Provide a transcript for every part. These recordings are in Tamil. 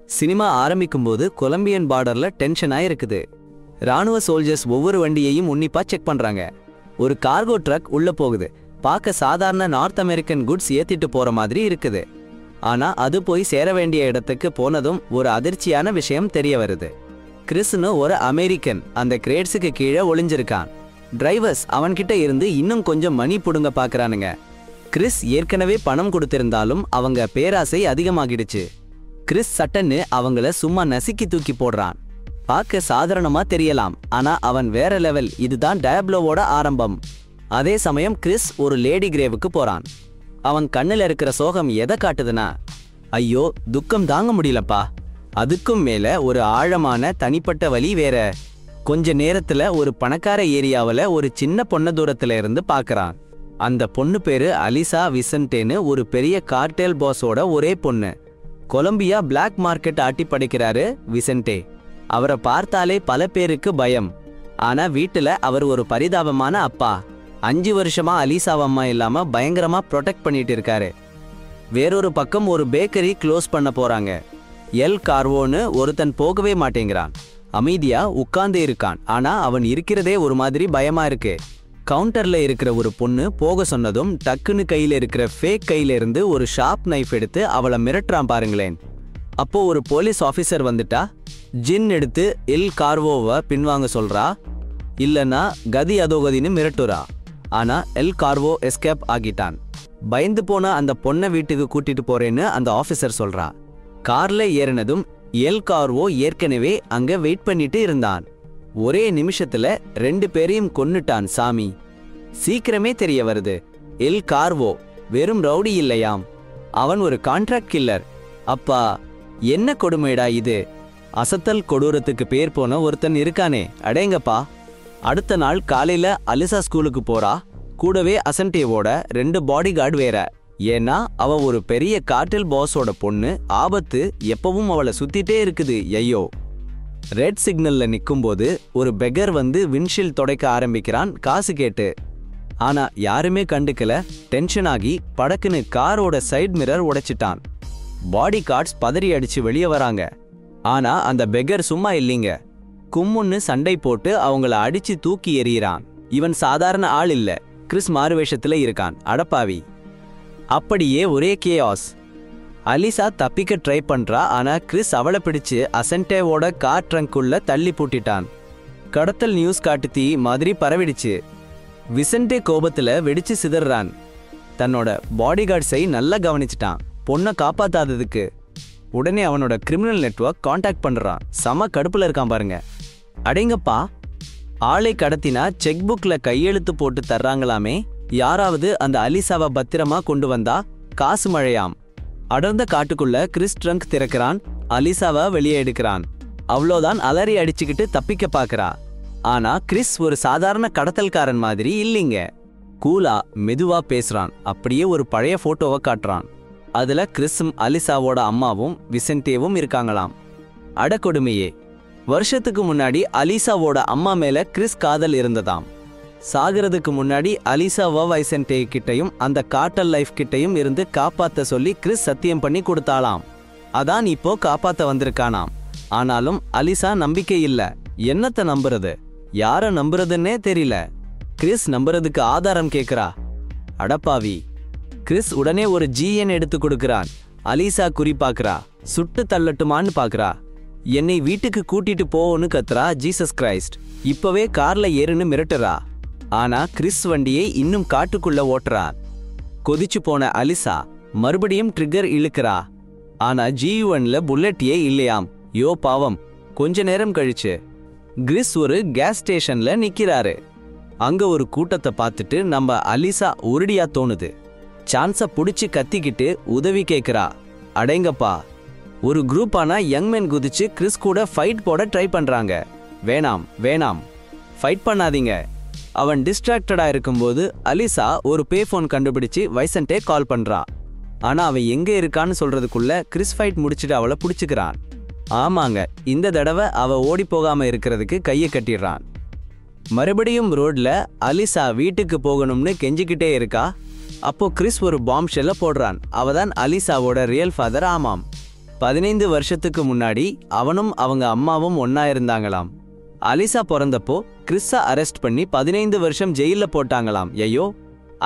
சினிமா ஆரம்பிக்கும்போது கொலம்பியன் பார்டர்ல டென்ஷனா இருக்குது. ராணுவ சோல்ஜர்ஸ் ஒவ்வொரு வண்டியையும் உன்னிப்பா செக் பண்றாங்க. ஒரு கார்கோ ட்ரக் உள்ள போகுது. பார்க்க சாதாரண நார்த் அமெரிக்கன் குட்ஸ் ஏத்திட்டு போற மாதிரி இருக்குது. ஆனா அது போய் சேர வேண்டிய இடத்துக்கு போனதும் ஒரு அதிர்ச்சியான விஷயம் தெரிய வருது. கிறிஸ்னு ஒரு அமெரிக்கன் அந்த கிரேட்ஸுக்கு கீழே ஒளிஞ்சிருக்கான். டிரைவர்ஸ் அவன்கிட்ட இருந்து இன்னும் கொஞ்சம் மணி புடுங்க பாக்குறானுங்க. கிறிஸ் ஏற்கனவே பணம் கொடுத்திருந்தாலும் அவங்க பேராசை அதிகமாகிடுச்சு. கிறிஸ் சட்டன்னு அவங்கள சும்மா நசுக்கி தூக்கி போடுறான். பார்க்க சாதாரணமா தெரியலாம், ஆனா அவன் வேற லெவல். இதுதான் டயப்ளோவோட ஆரம்பம். அதே சமயம் கிறிஸ் ஒரு லேடி கிரேவுக்கு போறான். அவன் கண்ணுல இருக்கிற சோகம் எதை காட்டுதுன்னா, ஐயோ துக்கம் தாங்க முடியலப்பா. அதுக்கும் மேல ஒரு ஆழமான தனிப்பட்ட வலி வேற. கொஞ்ச நேரத்துல ஒரு பணக்கார ஏரியாவில் ஒரு சின்ன பொண்ண தூரத்துல இருந்து பார்க்கறான். அந்த பொண்ணு பேரு அலிசா விசன்டேன்னு ஒரு பெரிய கார்டெல் பாஸோட ஒரே பொண்ணு. கொலம்பியா பிளாக் மார்க்கெட் ஆட்டி படைக்கிறாரு விசன்டே. அவரை பார்த்தாலே பல பேருக்கு பயம். ஆனா வீட்டுல அவர் ஒரு பரிதாபமான அப்பா. 5 வருஷமா அலிசா அம்மா இல்லாம பயங்கரமா ப்ரொடெக்ட் பண்ணிட்டு இருக்காரு. வேறொரு பக்கம் ஒரு பேக்கரி க்ளோஸ் பண்ண போறாங்க. எல் கார்வோன்னு ஒருத்தன் போகவே மாட்டேங்கிறான். அமைதியா உட்கார்ந்து இருக்கான். ஆனா அவன் இருக்கிறதே ஒரு மாதிரி பயமா இருக்கு. கவுண்டர்ல இருக்கிற ஒரு பொண்ணு போக சொன்னதும் டக்குன்னு கையில இருக்கிற ஃபேக் கையில இருந்து ஒரு ஷார்ப் நைஃப் எடுத்து அவளை மிரட்டுறான் பாருங்களேன். அப்போ ஒரு போலீஸ் ஆஃபீஸர் வந்துட்டா ஜின் எடுத்து எல் கார்வோவை பின்வாங்க சொல்றா. இல்லனா கதி அதோகதின்னு மிரட்டுறா. ஆனா எல் கார்வோ எஸ்கேப் ஆகிட்டான். பயந்து போன அந்த பொண்ணை வீட்டுக்கு கூட்டிட்டு போறேன்னு அந்த ஆஃபீஸர் சொல்றா. கார்ல ஏறினதும் எல் கார்வோ ஏற்கனவே அங்க வெயிட் பண்ணிட்டு இருந்தான். ஒரே நிமிஷத்துல 2 பேரையும் கொன்னுட்டான் சாமி. சீக்கிரமே தெரிய வருது, எல் கார்வோ வெறும் ரவுடி இல்லையாம், அவன் ஒரு கான்ட்ராக்ட் கில்லர். அப்பா என்ன கொடுமைடா இது. அசத்தல் கொடூரத்துக்கு பேர் போன ஒருத்தன் இருக்கானே, அடேங்கப்பா. அடுத்த நாள் காலையில அலிசா ஸ்கூலுக்கு போறா. கூடவே அசன்டேவோட 2 பாடி கார்டு வேற. ஏன்னா அவ ஒரு பெரிய கார்டெல் பாஸோட பொண்ணு. ஆபத்து எப்பவும் அவளை சுத்திட்டே இருக்குது. ஐயோ. ரெட் சிக்னல்ல நிக்கும்போது ஒரு பெக்கர் வந்து விண்ஷீல்ட் துடைக்க ஆரம்பிக்கிறான் காசு கேட்டு. ஆனா யாருமே கண்டுக்கல. டென்ஷன் ஆகி படக்குன்னு காரோட சைட் மிரர் உடைச்சிட்டான். பாடி கார்ட்ஸ் பதறி அடிச்சு வெளியே வராங்க. ஆனா அந்த பெக்கர் சும்மா இல்லைங்க. கும்முன்னு சண்டை போட்டு அவங்கள அடிச்சு தூக்கி எறிகிறான். இவன் சாதாரண ஆள் இல்ல, கிறிஸ் மாறுவேஷத்துல இருக்கான். அடப்பாவி. அப்படியே ஒரே கேயாஸ். அலிசா தப்பிக்க ட்ரை பண்றா. ஆனா கிறிஸ் அவளை பிடிச்சு அசன்டேவோட கார் ட்ரங்க்குள்ள தள்ளி பூட்டிட்டான். கடத்தல் நியூஸ் காட்டு தீ மாதிரி பரவிடுச்சு. விசன்டே கோபத்துல வெடிச்சு சிதறான். தன்னோட பாடிகார்ட்ஸை நல்லா கவனிச்சிட்டான், பொண்ணை காப்பாத்தாததுக்கு. உடனே அவனோட கிரிமினல் நெட்வொர்க் கான்டாக்ட் பண்றான். செம கடுப்புல இருக்கான் பாருங்க. அடேங்கப்பா, ஆளை கடத்தினா செக் புக்ல கையெழுத்து போட்டு தர்றாங்களாமே. யாராவது அந்த அலிசாவை பத்திரமா கொண்டு வந்தா காசு மழையாம். அடர்ந்த காட்டுக்குள்ள கிறிஸ் ட்ரங்க் திறக்கிறான். அலிசாவை வெளியே எடுக்கிறான். அவ்வளோதான், அலறி அடிச்சுக்கிட்டு தப்பிக்க பாக்குறா. ஆனா கிறிஸ் ஒரு சாதாரண கடத்தல்காரன் மாதிரி இல்லைங்க. கூலா மெதுவா பேசுறான். அப்படியே ஒரு பழைய போட்டோவை காட்டுறான். அதுல கிறிஸும் அலிசாவோட அம்மாவும் விசன்டேவும் இருக்காங்களாம். அடக்கொடுமையே. வருஷத்துக்கு முன்னாடி அலிசாவோட அம்மா மேல கிறிஸ் காதல் இருந்ததாம். சாகிறதுக்கு முன்னாடி அலிசாவா விசன்டே கிட்டையும் அந்த கார்டல் லைஃப் கிட்டையும் இருந்து காப்பாத்த சொல்லி கிறிஸ் சத்தியம் பண்ணி கொடுத்தாளாம். அதான் இப்போ காப்பாத்த வந்திருக்கானாம். ஆனாலும் அலிசா நம்பிக்கை இல்ல. என்னத்த நம்புறது, யார நம்புறதுன்னே தெரியல. கிறிஸ் நம்புறதுக்கு ஆதாரம் கேக்குறா. அடப்பாவி. கிறிஸ் உடனே ஒரு ஜிஎன் எடுத்து கொடுக்கிறான். அலிசா குறி பாக்குறா. சுட்டு தள்ளட்டுமான்னு பாக்குறா. என்னை வீட்டுக்கு கூட்டிட்டு போன்னு கத்துறா. ஜீசஸ் கிரைஸ்ட், இப்பவே கார்ல ஏறுன்னு மிரட்டுறா. ஆனா கிறிஸ் வண்டியை இன்னும் காட்டுக்குள்ள ஓட்டுறா. கொதிச்சு போன அலிசா மறுபடியும் ட்ரிகர் இழுக்கிறா. ஆனா G1ல புல்லட்டே இல்லையாம். யோ பாவம். கொஞ்ச நேரம் கழிச்சு கிறிஸ் ஒரு கேஸ் ஸ்டேஷன்ல நிக்கிறாரு. அங்க ஒரு கூட்டத்தை பார்த்துட்டு நம்ம அலிசா உருடியா தோணுது. சான்ஸ புடிச்சு கத்திக்கிட்டு உதவி கேட்கிறா. அடேங்கப்பா. ஒரு குரூப்பான யங்மென் குதிச்சு கிறிஸ் கூட ஃபைட் போட ட்ரை பண்றாங்க. வேணாம் வேணாம், ஃபைட் பண்ணாதீங்க. அவன் டிஸ்ட்ராக்டடா இருக்கும்போது அலிசா ஒரு பே ஃபோன் கண்டுபிடிச்சு விசன்டே கால் பண்றா. ஆனா அவன் எங்க இருக்கான்னு சொல்றதுக்குள்ள கிறிஸ் ஃபைட் முடிச்சுட்டு அவளை பிடிச்சுக்கிறான். ஆமாங்க, இந்த தடவை அவ ஓடி போகாம இருக்கிறதுக்கு கையை கட்டிடுறான். மறுபடியும் ரோட்ல அலிசா வீட்டுக்கு போகணும்னு கெஞ்சிக்கிட்டே இருக்கா. அப்போ கிறிஸ் ஒரு பாம் ஷெல்ல போடுறான். அவதான் அலிசாவோட ரியல் ஃபாதர். ஆமாம். 15 வருஷத்துக்கு முன்னாடி அவனும் அவங்க அம்மாவும் ஒன்னா இருந்தாங்களாம். அலிசா பிறந்தப்போ கிறிஸை அரெஸ்ட் பண்ணி 15 வருஷம் ஜெயில போட்டாங்களாம். ஐயோ,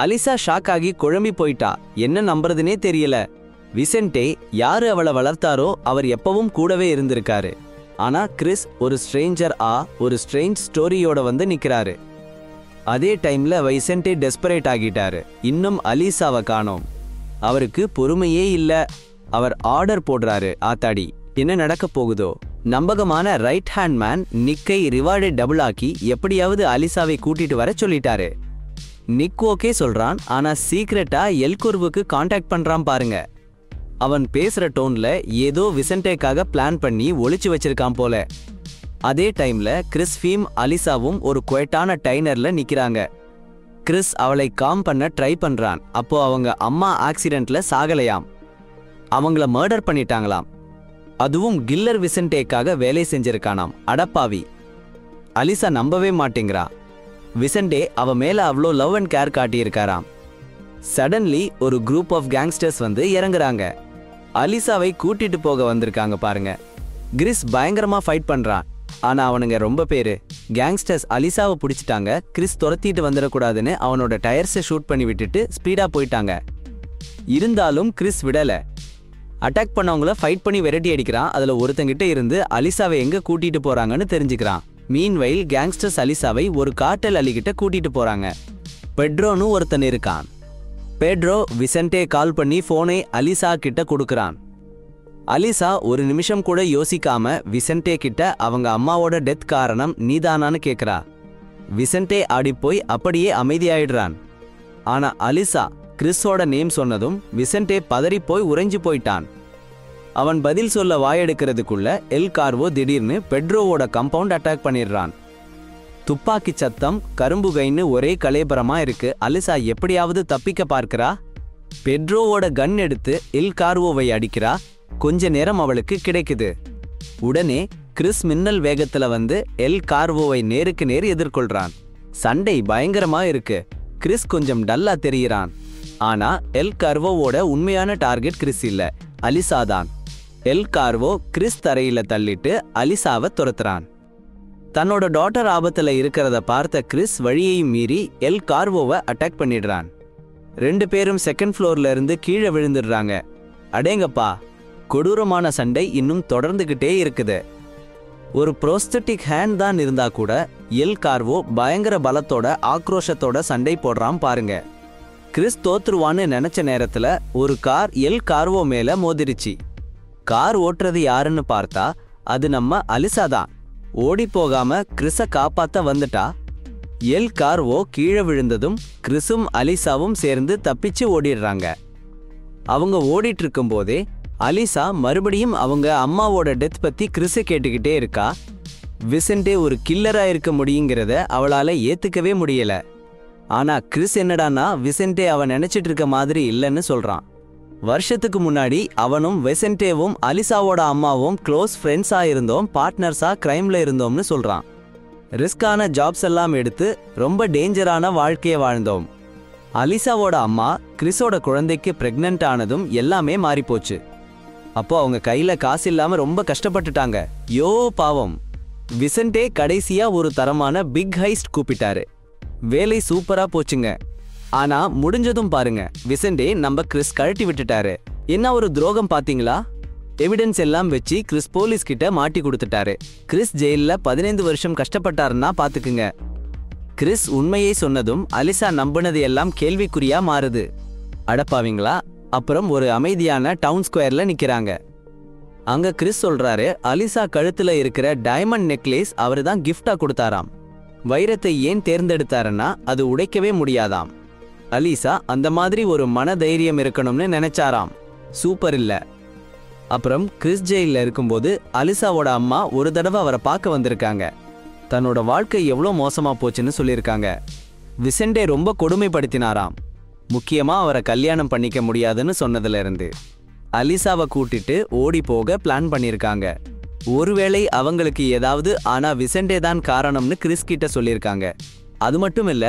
அலிசா ஷாக் ஆகி குழம்பி போயிட்டா. என்ன நம்புறதுனே தெரியல. விசென்டே யாரு அவளை வளர்த்தாரோ அவர் எப்பவும் கூடவே இருந்திருக்காரு. ஆனா கிறிஸ் ஒரு ஒரு ஸ்ட்ரேஞ்ச் ஸ்டோரியோட வந்து நிக்கிறாரு. அதே டைம்ல விசென்டே டெஸ்பரேட் ஆகிட்டாரு. இன்னும் அலிசாவை காணோம். அவருக்கு பொறுமையே இல்ல. அவர் ஆர்டர் போடுறாரு. ஆத்தாடி, என்ன நடக்க போகுதோ? நம்பகமான ரைட் ஹேண்ட் மேன் நிக்கை ரிவார்டை டபுள் ஆக்கி எப்படியாவது அலிசாவை கூட்டிட்டு வர சொல்லிட்டாரு. நிக் ஓகே சொல்றான். ஆனா சீக்ரெட்டா எல்குர்வுக்கு கான்டாக்ட் பண்றான் பாருங்க. அவன் பேசுற டோன்ல ஏதோ விசென்டேக்காக பிளான் பண்ணி ஒளிச்சு வச்சிருக்கான் போல. அதே டைம்ல கிறிஸ்ஃபீம் அலிசாவும் ஒரு குவைட்டான டைனர்ல நிக்கிறாங்க. கிறிஸ் அவளை காம் பண்ண ட்ரை பண்றான். அப்போ அவங்க அம்மா ஆக்சிடென்ட்ல சாகலையாம். அவங்கள மர்டர் பண்ணிட்டாங்களாம். அதுவும் கில்லர் விசென்டேக்காக வேலை செஞ்சிருக்கானாம். அடப்பாவி. அலிசா நம்பவே மாட்டேங்கிறா. விசென்டே அவ மேல அவ்வளோ லவ் அண்ட் கேர் காட்டியிருக்காராம். சடன்லி ஒரு குரூப் ஆஃப் கேங்ஸ்டர்ஸ் வந்து இறங்குறாங்க. அலிசாவை கூட்டிட்டு போக வந்திருக்காங்க பாருங்க. கிறிஸ் பயங்கரமா ஃபைட் பண்றான். ஆனா அவனுங்க ரொம்ப பேரு. கேங்ஸ்டர்ஸ் அலிசாவை பிடிச்சிட்டாங்க. கிறிஸ் துரத்திட்டு வந்துடக்கூடாதுன்னு அவனோட டயர்ஸை ஷூட் பண்ணி விட்டுட்டு ஸ்பீடா போயிட்டாங்க. இருந்தாலும் கிறிஸ் விடல. அட்டாக் பண்ணவங்கள ஃபைட் பண்ணி விரட்டி அடிக்கிறான். அதுல ஒருத்தங்கிட்ட இருந்து அலிசாவை எங்க கூட்டிட்டு போறாங்கன்னு தெரிஞ்சுக்கிறான். மீன்வைல் கேங்ஸ்டர்ஸ் அலிசாவை ஒரு கார்டல் அலிகிட்ட கூட்டிட்டு போறாங்க. பெட்ரோன்னு ஒருத்தன் இருக்கான். பெட்ரோ விசென்டே கால் பண்ணி போனை அலிசா கிட்ட கொடுக்கறான். அலிசா ஒரு நிமிஷம் கூட யோசிக்காம விசென்டே கிட்ட அவங்க அம்மாவோட டெத் காரணம் நீதானான்னு கேக்குறா. விசென்டே ஆடிப்போய் அப்படியே அமைதியாயிடுறான். ஆனா அலிசா கிறிஸோட நேம் சொன்னதும் விசென்டே பதறி போய் உறைஞ்சு போயிட்டான். அவன் பதில் சொல்ல வாயெடுக்கிறதுக்குள்ள எல் கார்வோ திடீர்னு பெட்ரோவோட கம்பவுண்ட் அட்டாக் பண்ணிடுறான். துப்பாக்கி சத்தம், கரும்புகைன்னு ஒரே கலேபரமா இருக்கு. அலிசா எப்படியாவது தப்பிக்க பார்க்கிறா. பெட்ரோவோட கன் எடுத்து எல் கார்வோவை அடிக்கிறா. கொஞ்ச நேரம் அவளுக்கு கிடைக்குது. உடனே கிறிஸ் மின்னல் வேகத்துல வந்து எல் கார்வோவை நேருக்கு நேர் எதிர்கொள்றான். சண்டை பயங்கரமா இருக்கு. கிறிஸ் கொஞ்சம் டல்லா தெரிகிறான். ஆனா எல் கார்வோவோட உண்மையான டார்கெட் கிறிஸ் இல்ல, அலிசா தான். எல் கார்வோ கிறிஸ் தரையில தள்ளிட்டு அலிசாவை துரத்துறான். தன்னோட டாட்டர் ஆபத்துல இருக்கிறத பார்த்த கிறிஸ் வழியையும் மீறி எல் கார்வோவை அட்டாக் பண்ணிடுறான். 2 பேரும் செகண்ட் ஃப்ளோர்ல இருந்து கீழே விழுந்துடுறாங்க. அடேங்கப்பா, கொடூரமான சண்டை இன்னும் தொடர்ந்துகிட்டே இருக்குது. ஒரு ப்ரோஸ்தட்டிக் ஹேண்ட் தான் இருந்தா கூட எல் கார்வோ பயங்கர பலத்தோட ஆக்ரோஷத்தோட சண்டை போடுறான் பாருங்க. கிறிஸ் தோத்துருவான்னு நினைச்ச நேரத்துல ஒரு கார் எல் கார்வோ மேல மோதிருச்சு. கார் ஓட்டுறது யாருன்னு பார்த்தா அது நம்ம அலிசா தான். ஓடி போகாம கிறிஸை காப்பாத்த வந்துட்டா. எல் கார்வோ கீழே விழுந்ததும் கிறிஸும் அலிசாவும் சேர்ந்து தப்பிச்சு ஓடிடுறாங்க. அவங்க ஓடிட்டு இருக்கும் போதே அலிசா மறுபடியும் அவங்க அம்மாவோட டெத் பத்தி கிறிஸை கேட்டுக்கிட்டே இருக்கா. விசென்டே ஒரு கில்லரா இருக்க முடியுங்கிறத அவளால ஏத்துக்கவே முடியல. ஆனா கிறிஸ் என்னடானா விசென்டே அவன் நினைச்சிட்டு இருக்க மாதிரி இல்லைன்னு சொல்றான். வருஷத்துக்கு முன்னாடி அவனும் விசென்டேவும் அலிசாவோட அம்மாவும் க்ளோஸ் ஃப்ரெண்ட்ஸா இருந்தோம், பார்ட்னர்ஸா கிரைம்ல இருந்தோம்னு சொல்றான். ரிஸ்கான ஜாப்ஸ் எல்லாம் எடுத்து ரொம்ப டேஞ்சரான வாழ்க்கையை வாழ்ந்தோம். அலிசாவோட அம்மா கிறிஸோட குழந்தைக்கு பிரெக்னன்ட் ஆனதும் எல்லாமே மாறிப்போச்சு. அப்போ அவங்க கையில காசு இல்லாம ரொம்ப கஷ்டப்பட்டுட்டாங்க. யோ பாவம். விசென்டே கடைசியா ஒரு தரமான பிக் ஹைஸ்ட் கூப்பிட்டாரு. வேலை சூப்பரா போச்சுங்க. ஆனா முடிஞ்சதும் பாருங்க, விசென்டே நம்ம கிறிஸ் கழட்டி விட்டுட்டாரு. என்ன ஒரு துரோகம் பாத்தீங்களா? எவிடன்ஸ் எல்லாம் வச்சு கிறிஸ் போலீஸ் கிட்ட மாட்டி கொடுத்துட்டாரு. கிறிஸ் ஜெயில்ல 15 வருஷம் கஷ்டப்பட்டாருன்னா பாத்துக்குங்க. கிறிஸ் உண்மையை சொன்னதும் அலிசா நம்பினது எல்லாம் கேள்விக்குறியா மாறுது. அடப்பாவீங்களா? அப்புறம் ஒரு அமைதியான டவுன் ஸ்கொயர்ல நிக்கிறாங்க. அங்க கிறிஸ் சொல்றாரு, அலிசா கழுத்துல இருக்கிற டைமண்ட் நெக்லேஸ் அவரு தான் கிஃப்டா கொடுத்தாராம். வைரத்தை ஏன் தேர்ந்தெடுத்தாருன்னா அது உடைக்கவே முடியாதாம். அலிசா அந்த மாதிரி ஒரு மன தைரியம் இருக்கணும்னு நினைச்சாராம். சூப்பர் இல்ல? அப்புறம் கிறிஸ் ஜெயில இருக்கும்போது அலிசாவோட அம்மா ஒரு தடவை அவரை பார்க்க வந்திருக்காங்க. தன்னோட வாழ்க்கை எவ்வளோ மோசமா போச்சுன்னு சொல்லியிருக்காங்க. விசென்டே ரொம்ப கொடுமைப்படுத்தினாராம். முக்கியமா அவரை கல்யாணம் பண்ணிக்க முடியாதுன்னு சொன்னதுல இருந்து அலிசாவை கூட்டிட்டு ஓடி போக பிளான் பண்ணியிருக்காங்க. ஒருவேளை அவங்களுக்கு ஏதாவது ஆனா விசென்டே தான் காரணம்னு கிறிஸ் கிட்ட சொல்லியிருக்காங்க. அது மட்டும் இல்ல,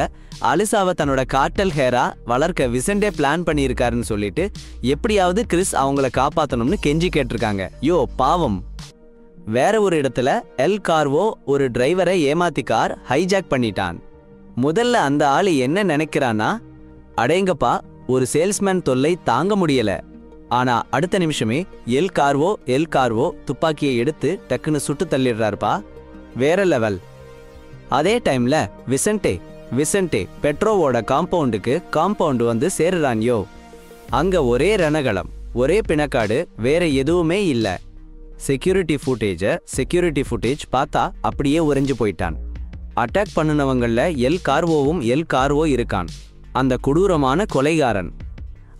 அலிசாவை தன்னோட கார்டல் ஹேரா வளர்க்க விசென்டே பிளான் பண்ணியிருக்காருன்னு சொல்லிட்டு எப்படியாவது கிறிஸ் அவங்கள காப்பாத்தணும்னு கெஞ்சி கேட்டிருக்காங்க. யோ பாவம். வேற ஒரு இடத்துல எல் கார்வோ ஒரு டிரைவரை ஏமாத்தி கார் ஹைஜாக் பண்ணிட்டான். முதல்ல அந்த ஆளு என்ன நினைக்கிறான்னா, அடேங்கப்பா ஒரு சேல்ஸ்மேன் தொல்லை தாங்க முடியல. ஆனா அடுத்த நிமிஷமே எல் கார்வோ துப்பாக்கியை எடுத்து டக்குன்னு சுட்டு தள்ளிடுறாருப்பா. வேற லெவல். அதே டைம்ல விசென்டே பெட்ரோவோட காம்பவுண்டு வந்து சேருறான். யோ அங்க ஒரே ரணகளம், ஒரே பிணக்காடு, வேற எதுவுமே இல்ல. செக்யூரிட்டி ஃபுட்டேஜ் பார்த்தா அப்படியே உறைஞ்சு போயிட்டான். அட்டாக் பண்ணுனவங்கள எல் கார்வோ இருக்கான், அந்த கொடூரமான கொலைகாரன்.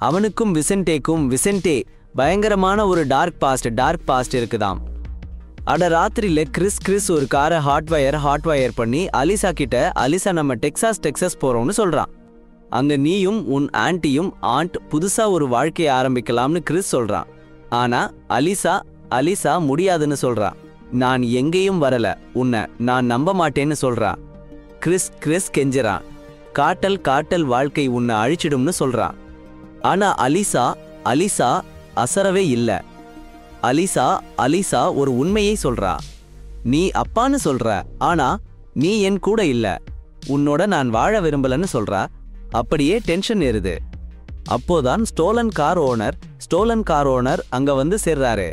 அவனுக்கும் விசென்டே பயங்கரமான ஒரு டார்க் பாஸ்ட் இருக்குதாம். அட ராத்திரியில கிறிஸ் ஒரு காரை ஹாட் வயர் பண்ணி அலிசா கிட்ட, அலிசா நம்ம டெக்சாஸ் போறோம்னு சொல்றான். அங்க நீயும் உன் ஆண்ட் புதுசா ஒரு வாழ்க்கையை ஆரம்பிக்கலாம்னு கிறிஸ் சொல்றான். ஆனா அலிசா முடியாதுன்னு சொல்றா. நான் எங்கேயும் வரல, உன்னை நான் நம்ப மாட்டேன்னு சொல்றா. கிறிஸ் கெஞ்சுறான். காட்டல் வாழ்க்கை உன்னை அழிச்சிடும்னு சொல்றா. ஆனா அலிசா அசரவே இல்ல. அலிசா ஒரு உண்மையை சொல்றா. நீ அப்பான்னு சொல்ற, ஆனா நீ என் கூட இல்ல, உன்னோட நான் வாழ விரும்பலன்னு சொல்றா. அப்படியே டென்ஷன் ஏறுது. அப்போதான் ஸ்டோலன் கார் ஓனர் அங்க வந்து சேர்றாரு.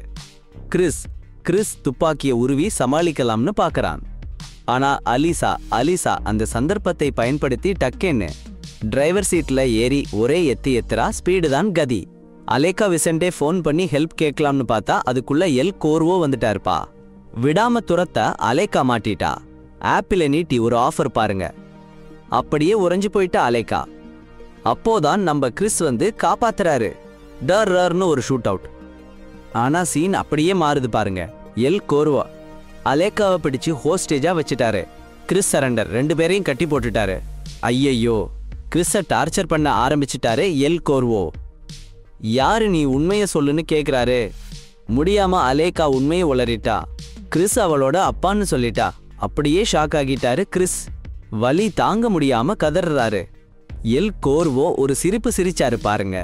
கிறிஸ் துப்பாக்கிய உருவி சமாளிக்கலாம்னு பாக்குறான். ஆனா அலிசா அந்த சந்தர்ப்பத்தை பயன்படுத்தி டக்கேன்னு டிரைவர் சீட்ல ஏறி ஒரே எத்துறா. ஸ்பீடு தான் கதி. அலேக்கா விசென்டே ஃபோன் பண்ணி ஹெல்ப் கேட்கலாம்னு பார்த்தா அதுக்குள்ள எல் கார்வோ வந்துட்டாருப்பா. விடாம துரத்த அலேக்கா மாட்டிட்டா. ஆப்பிள நீட்டி ஒரு ஆஃபர் பாருங்க. அப்படியே உறைஞ்சு போயிட்டா அலேக்கா. அப்போதான் நம்ம கிறிஸ் வந்து காப்பாத்துறாரு. டர்ன்னு ஒரு ஷூட் அவுட். ஆனா சீன் அப்படியே மாறுது பாருங்க. எல் கார்வோ அலேக்காவை பிடிச்சு ஹோஸ்டேஜா வச்சுட்டாரு. கிறிஸ் சரண்டர், 2 பேரையும் கட்டி போட்டுட்டாரு. ஐயையோ, கிறிஸ டார்ச்சர் பண்ண ஆரம்பிச்சிட்டாரு எல் கார்வோ. யாரு நீ உண்மையை சொல்லுன்னு கேக்குறாரு. முடியாம அலேக்கா உண்மையை உளறிட்டா. கிறிஸ் அவளோட அப்பான்னு சொல்லிட்டா. அப்படியே ஷாக் ஆகிட்டாரு கிறிஸ். வலி தாங்க முடியாம கதறாரு. எல் கார்வோ ஒரு சிரிப்பு சிரிச்சாரு பாருங்க,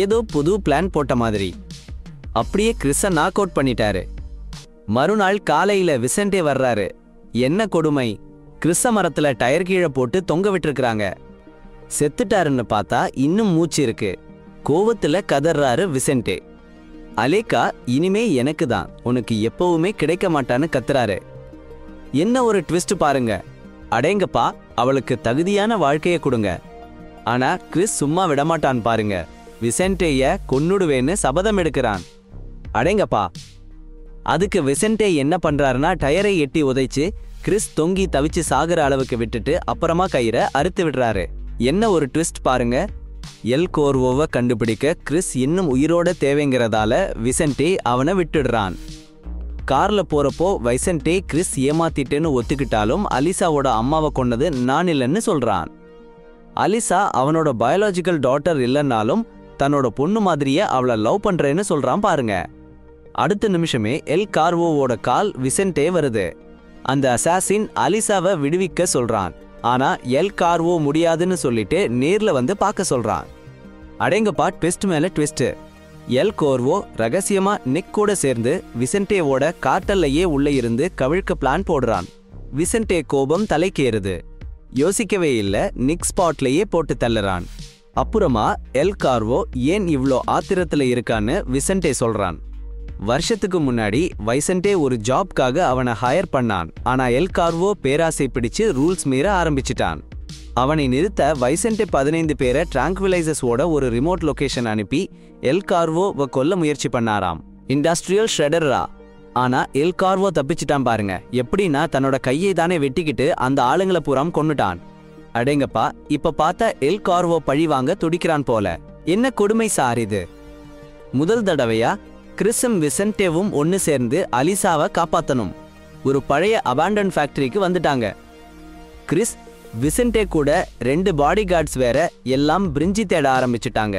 ஏதோ புது பிளான் போட்ட மாதிரி. அப்படியே கிறிஸ நாக் அவுட் பண்ணிட்டாரு. மறுநாள் காலையில விசென்டே வர்றாரு. என்ன கொடுமை, கிறிஸ மரத்துல டயர் கீழே போட்டு தொங்க விட்டுருக்காங்க. செத்துட்டாருன்னு பார்த்தா இன்னும் மூச்சு இருக்கு. கோவத்துல கதறாரு விசென்டே. அலேக்கா இனிமே எனக்கு தான், உனக்கு எப்பவுமே கிடைக்க மாட்டான்னு கத்துறாரு. என்ன ஒரு ட்விஸ்ட் பாருங்க. அடேங்கப்பா, அவளுக்கு தகுதியான வாழ்க்கைய கொடுங்க. ஆனா கிறிஸ் சும்மா விடமாட்டான் பாருங்க. விசென்டேய கொன்னுடுவேன்னு சபதம் எடுக்கிறான். அடேங்கப்பா. அதுக்கு விசென்டே என்ன பண்றாருன்னா, டயரை எட்டி உதைச்சு கிறிஸ் தொங்கி தவிச்சு சாகுற அளவுக்கு விட்டுட்டு அப்புறமா கயிறை அறுத்து விடுறாரு. என்ன ஒரு ட்விஸ்ட் பாருங்க. எல் கார்வோவை கண்டுபிடிக்க கிறிஸ் இன்னும் உயிரோட தேவைங்கிறதால விசென்டே அவனை விட்டுடுறான். கார்ல போறப்போ விசென்டே கிறிஸ் ஏமாத்திட்டேன்னு ஒத்துக்கிட்டாலும் அலிசாவோட அம்மாவை கொன்னது நான் இல்லைன்னு சொல்றான். அலிசா அவனோட பயாலஜிக்கல் டாட்டர் இல்லைன்னாலும் தன்னோட பொண்ணு மாதிரியே அவளை லவ் பண்றேன்னு சொல்றான் பாருங்க. அடுத்த நிமிஷமே எல் கார்வோவோட கால் விசென்டே வருது. அந்த அசாசின் அலிசாவை விடுவிக்க சொல்றான். ஆனா எல் கார்வோ முடியாதுன்னு சொல்லிட்டு நேர்ல வந்து பார்க்க சொல்றான். அடேங்கப்பா, ட்விஸ்ட் மேல ட்விஸ்ட். எல் கார்வோ ரகசியமா நிக் கூட சேர்ந்து விசென்டேவோட கார்ட்டல்லையே உள்ள இருந்து கவிழ்க்க பிளான் போடுறான். விசென்டே கோபம் தலைக்கேறுது. யோசிக்கவே இல்ல, நிக் ஸ்பாட்லயே போட்டு தள்ளுறான். அப்புறமா எல் கார்வோ ஏன் இவ்ளோ ஆத்திரத்துல இருக்கான்னு விசென்டே சொல்றான். வருஷத்துக்கு முன்னாடி விசென்டே ஒரு ஜாப்காக அவனை ஹையர் பண்ணான். ஆனா எல் கார்வோ பேராசை பிடிச்சு ரூல்ஸ் மீற ஆரம்பிச்சிட்டான். அவனை நிறுத்த விசென்டே 15 பேரை டிராங்குவிலைசர்ஸோட ஒரு ரிமோட் லொகேஷன் அனுப்பி எல் கார்வோவை கொல்ல முயற்சி பண்ணாராம். இண்டஸ்ட்ரியல் ஷ்ரெடரா. ஆனா எல் கார்வோ தப்பிச்சிட்டான் பாருங்க. எப்படின்னா தன்னோட கையை தானே வெட்டிக்கிட்டு அந்த ஆளுங்களை பூராம் கொன்னுட்டான். அடேங்கப்பா, இப்ப பார்த்தா எல் கார்வோ பழி வாங்க துடிக்கிறான் போல. என்ன கொடுமை சார் இது. முதல் தடவையா கிறிஸும் விசென்டேவும் ஒன்னு சேர்ந்து அலிசாவை காப்பாத்தணும். ஒரு பழைய அபாண்டன் ஃபேக்டரிக்கு வந்துட்டாங்க. கிறிஸ், விசென்டே கூட 2 பாடி கார்ட்ஸ் வேற எல்லாம் பிரிஞ்சி தேட ஆரம்பிச்சுட்டாங்க.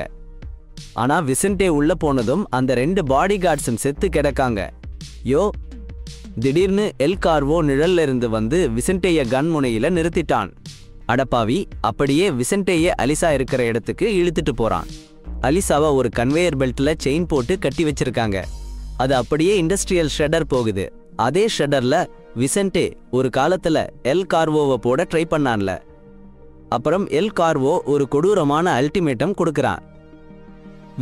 ஆனா விசென்டே உள்ள போனதும் அந்த 2 பாடி கார்ட்ஸும் செத்து கிடக்காங்க. யோ, திடீர்னு எல் கார்வோ நிழல்ல இருந்து வந்து விசென்டேய கன் முனையில நிறுத்திட்டான். அடப்பாவி, அப்படியே விசென்டேயே அலிசா இருக்கிற இடத்துக்கு இழுத்துட்டு போறான். அலிசாவை ஒரு கன்வேயர் பெல்ட்ல செயின் போட்டு கட்டி வச்சிருக்காங்க. அது அப்படியே இண்டஸ்ட்ரியல் ஷ்ரெடர் போகுது. அதே ஷ்ரெடர்ல விசென்டே ஒரு காலத்துல எல் கார்வோவை போட ட்ரை பண்ணான்ல. அப்புறம் எல் கார்வோ ஒரு கொடூரமான அல்டிமேட்டம் கொடுக்கறான்.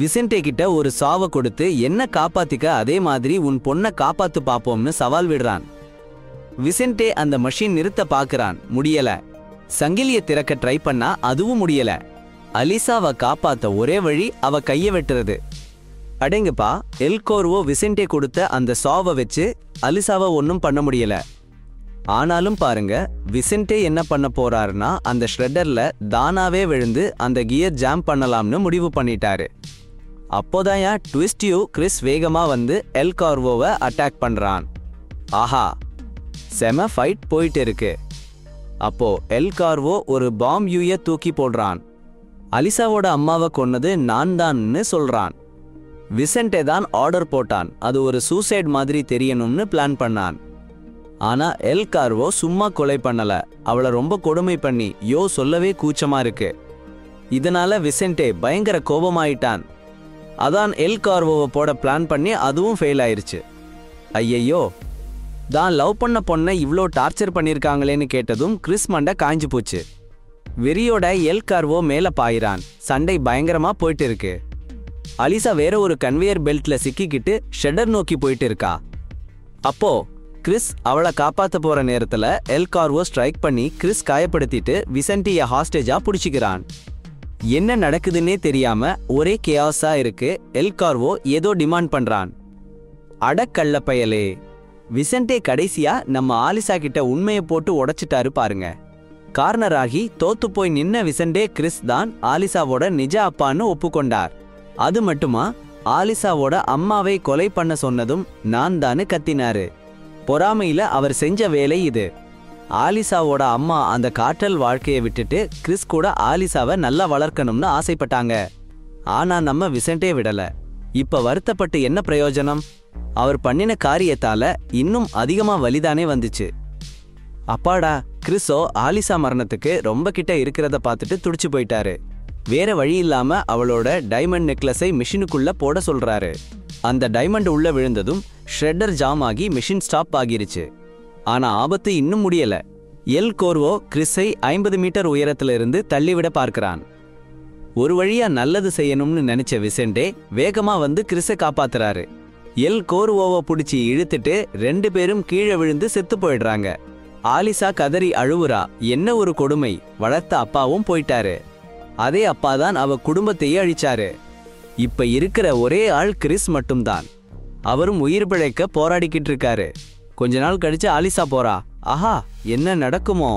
விசென்டே கிட்ட ஒரு சாவை கொடுத்து என்ன காப்பாத்திக்க அதே மாதிரி உன் பொண்ணை காப்பாத்து பாப்போம்னு சவால் விடுறான். விசென்டே அந்த மெஷின் நிறுத்த பாக்குறான், முடியல. சங்கிலிய திறக்க ட்ரை பண்ணா அதுவும் முடியல. அலிசாவை காப்பாத்த ஒரே வழி அவ கைய வெட்டுறது. அடேங்கப்பா, எல் கார்வோ விசென்டே கொடுத்த அந்த சாவை வச்சு அலிசாவை ஒன்னும் பண்ண முடியல. ஆனாலும் பாருங்க, விசென்டே என்ன பண்ண போறாருன்னா அந்த ஷ்ரெட்டர்ல தானாவே விழுந்து அந்த கியர் ஜாம் பண்ணலாம்னு முடிவு பண்ணிட்டாரு. அப்போதான் ட்விஸ்டியூ கிறிஸ் வேகமா வந்து எல் கார்வோவை அட்டாக் பண்றான். ஆஹா, செம ஃபைட் போயிட்டு இருக்கு. அப்போ எல் கார்வோ ஒரு பாம் யூய தூக்கி போடுறான். அலிசாவோட அம்மாவை கொன்னது நான் தான்னு சொல்றான். விசென்டே தான் ஆர்டர் போட்டான். அது ஒரு சூசைட் மாதிரி தெரியணும்னு பிளான் பண்ணான். ஆனா எல் கார்வோ சும்மா கொலை பண்ணல, அவளை ரொம்ப கொடுமை பண்ணி சொல்லவே கூச்சமா இருக்கு. இதனால விசென்டே பயங்கர கோபமாயிட்டான். அதான் எல் கார்வோவை போட பிளான் பண்ணி அதுவும் ஃபெயில் ஆயிருச்சு. ஐயையோ, தான் லவ் பண்ண பொண்ணை இவ்ளோ டார்ச்சர் பண்ணிருக்காங்களேன்னு கேட்டதும் கிறிஸ் மண்டை காய்ஞ்சு போச்சு. வெறியோட எல் கார்வோ மேல பாயிறான். சண்டை பயங்கரமா போயிட்டு இருக்கு. அலிசா வேற ஒரு கன்வேயர் பெல்ட்ல சிக்கிக்கிட்டு ஷெடர் நோக்கி போயிட்டு இருக்கா. அப்போ கிறிஸ் அவளை காப்பாத்த போற நேரத்துல எல் கார்வோ ஸ்ட்ரைக் பண்ணி கிறிஸ் காயப்படுத்திட்டு விசென்டிய ஹாஸ்டேஜா புடிச்சுக்கிறான். என்ன நடக்குதுன்னே தெரியாம ஒரே கேஆஸா இருக்கு. எல் கார்வோ ஏதோ டிமாண்ட் பண்றான். அடக்கள்ள பயலே, விசென்டே கடைசியா நம்ம ஆலிசா கிட்ட உண்மையை போட்டு உடைச்சிட்டாரு பாருங்க. கார்னர் ஆகி தோத்து போய் நின்ன விசென்டே கிறிஸ் தான் ஆலிசாவோட நிஜ அப்பான்னு ஒப்புக்கொண்டார். அது மட்டுமா, ஆலிசாவோட அம்மாவை கொலை பண்ண சொன்னதும் நான் தான்னு கத்தினாரு. பொறாமையில அவர் செஞ்ச வேலை இது. ஆலிசாவோட அம்மா அந்த காற்றல் வாழ்க்கையை விட்டுட்டு கிறிஸ் கூட ஆலிசாவை நல்லா வளர்க்கணும்னு ஆசைப்பட்டாங்க. ஆனா நம்ம விசென்டே விடல. இப்ப வருத்தப்பட்டு என்ன பிரயோஜனம்? அவர் பண்ணின காரியத்தால இன்னும் அதிகமா வலிதானே வந்துச்சு. அப்பாடா, கிறிஸோ ஆலிசா மரணத்துக்கு ரொம்ப கிட்ட இருக்கிறத பார்த்துட்டு துடிச்சு போயிட்டாரு. வேற வழி இல்லாம அவளோட டைமண்ட் நெக்லஸை மிஷினுக்குள்ள போட சொல்றாரு. அந்த டைமண்ட் உள்ள விழுந்ததும் ஷ்ரெட்டர் ஜாம் ஆகி மிஷின் ஸ்டாப் ஆகிருச்சு. ஆனா ஆபத்து இன்னும் முடியல. எல் கார்வோ கிறிஸை 50 மீட்டர் உயரத்துல இருந்து தள்ளிவிட பார்க்கிறான். ஒரு வழியா நல்லது செய்யணும்னு நினைச்ச விசென்டே வேகமா வந்து கிறிஸை காப்பாத்துறாரு. எல் கார்வோவை பிடிச்சி இழுத்துட்டு 2 பேரும் கீழே விழுந்து செத்து போயிடுறாங்க. ஆலிசா கதறி அழுவுறா. என்ன ஒரு கொடுமை, வளர்த்த அப்பாவும் போயிட்டாரு. அதே அப்பாதான் அவ குடும்பத்தையே அழிச்சாரு. இப்ப இருக்கிற ஒரே ஆள் கிறிஸ் மட்டும்தான். அவரும் உயிர் பிழைக்க போராடிக்கிட்டு இருக்காரு. கொஞ்ச நாள் கழிச்சு ஆலிசா போறா. ஆஹா, என்ன நடக்குமோ?